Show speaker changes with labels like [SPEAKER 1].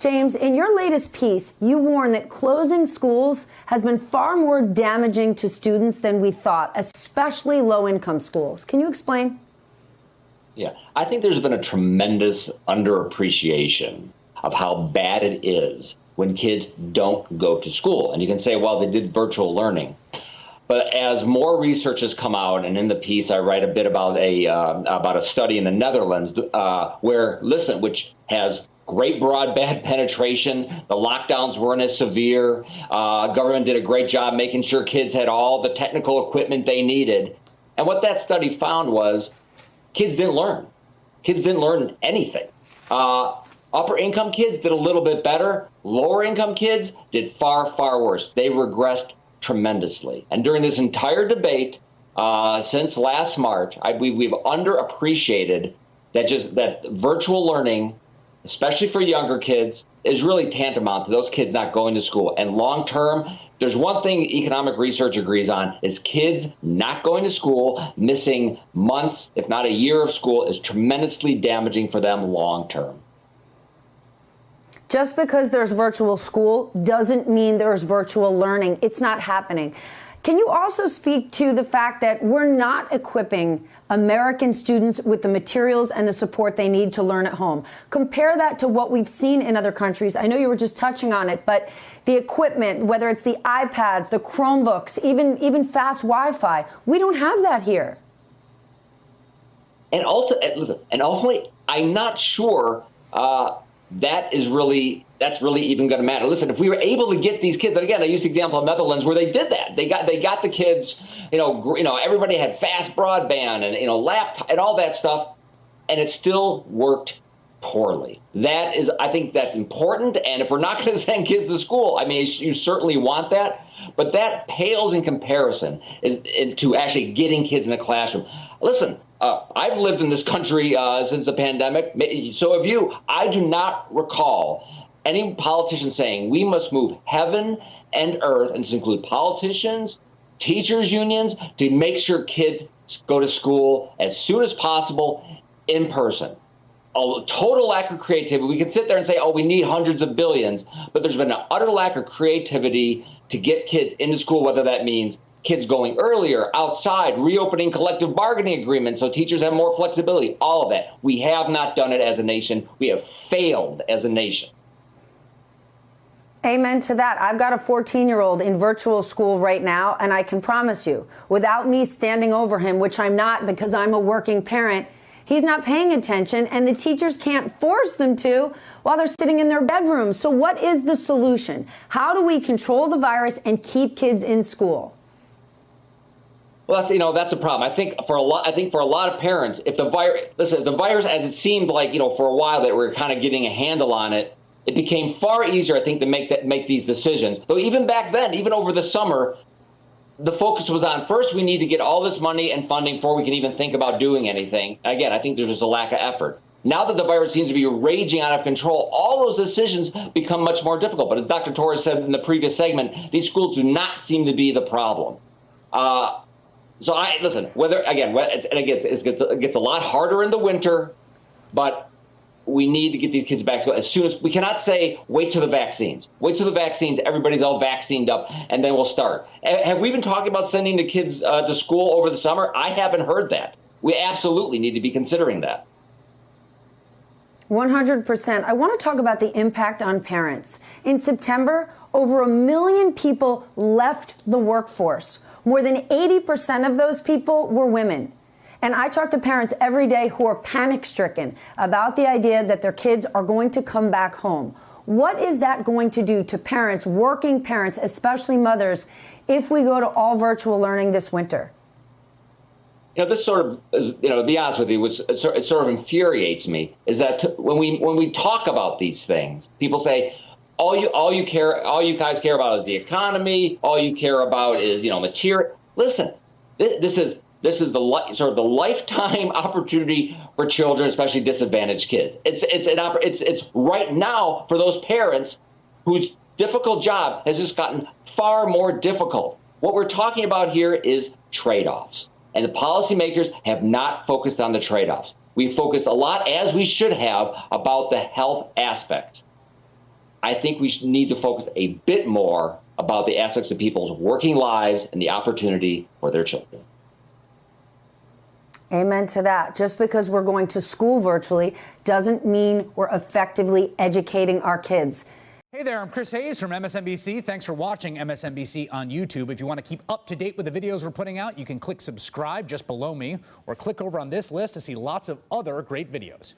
[SPEAKER 1] James, in your latest piece, you warn that closing schools has been far more damaging to students than we thought, especially low-income schools. Can you explain?
[SPEAKER 2] Yeah, I think there's been a tremendous underappreciation of how bad it is when kids don't go to school. And you can say, well, they did virtual learning. But as more research has come out, and in the piece I write a bit about a study in the Netherlands which has great broadband penetration. The lockdowns weren't as severe. Government did a great job making sure kids had all the technical equipment they needed. And what that study found was kids didn't learn. Kids didn't learn anything. Upper income kids did a little bit better. Lower income kids did far, far worse. They regressed tremendously. And during this entire debate since last March, we've underappreciated that virtual learning, especially for younger kids, is really tantamount to those kids not going to school. And long term, there's one thing economic research agrees on, is kids not going to school, missing months, if not a year of school, is tremendously damaging for them long term.
[SPEAKER 1] Just because there's virtual school doesn't mean there's virtual learning. It's not happening. Can you also speak to the fact that we're not equipping American students with the materials and the support they need to learn at home? Compare that to what we've seen in other countries. I know you were just touching on it, but the equipment, whether it's the iPads, the Chromebooks, even fast Wi-Fi, we don't have that here.
[SPEAKER 2] And ultimately, I'm not sure that's really even going to matter. Listen, if we were able to get these kids, and again, I used the example of Netherlands where they did that. They got the kids, everybody had fast broadband and laptop and all that stuff, and it still worked poorly. I think that's important. And if we're not going to send kids to school, I mean, you certainly want that, but that pales in comparison to actually getting kids in the classroom. Listen, I've lived in this country since the pandemic. So have you. I do not recall any politician saying we must move heaven and earth, and this includes politicians, teachers unions, to make sure kids go to school as soon as possible in person. A total lack of creativity. We can sit there and say, oh, we need hundreds of billions, but there's been an utter lack of creativity to get kids into school, whether that means kids going earlier, outside, reopening collective bargaining agreements so teachers have more flexibility, all of that. We have not done it as a nation. We have failed as a nation.
[SPEAKER 1] Amen to that. I've got a 14-year-old in virtual school right now, and I can promise you, without me standing over him, which I'm not because I'm a working parent, he's not paying attention, and the teachers can't force them to while they're sitting in their bedrooms. So what is the solution? How do we control the virus and keep kids in school?
[SPEAKER 2] Well, that's a problem. I think for a lot of parents, if the virus, as it seemed like, for a while that we're kind of getting a handle on it, it became far easier, I think, to make these decisions. Though even back then, even over the summer, the focus was on, first, we need to get all this money and funding before we can even think about doing anything. Again, I think there's just a lack of effort. Now that the virus seems to be raging out of control, all those decisions become much more difficult. But as Dr. Torres said in the previous segment, these schools do not seem to be the problem. So it gets a lot harder in the winter, but we need to get these kids back to school as soon as we cannot say, wait till the vaccines. Wait till the vaccines, everybody's all vaccinated up, and then we'll start. Have we been talking about sending the kids to school over the summer? I haven't heard that. We absolutely need to be considering that.
[SPEAKER 1] 100%. I want to talk about the impact on parents. In September, over 1 million people left the workforce. More than 80% of those people were women. And I talk to parents every day who are panic-stricken about the idea that their kids are going to come back home. What is that going to do to parents, working parents, especially mothers, if we go to all virtual learning this winter?
[SPEAKER 2] This sort of, to be honest with you, it sort of infuriates me, is that when we talk about these things, people say, all you guys care about is the economy. All you care about is material. Listen, this is the lifetime opportunity for children, especially disadvantaged kids. It's right now for those parents whose difficult job has just gotten far more difficult. What we're talking about here is trade-offs, and the policymakers have not focused on the trade-offs. We focused a lot, as we should have, about the health aspects. I think we need to focus a bit more about the aspects of people's working lives and the opportunity for their children.
[SPEAKER 1] Amen to that. Just because we're going to school virtually doesn't mean we're effectively educating our kids.
[SPEAKER 3] Hey there, I'm Chris Hayes from MSNBC. Thanks for watching MSNBC on YouTube. If you want to keep up to date with the videos we're putting out, you can click subscribe just below me or click over on this list to see lots of other great videos.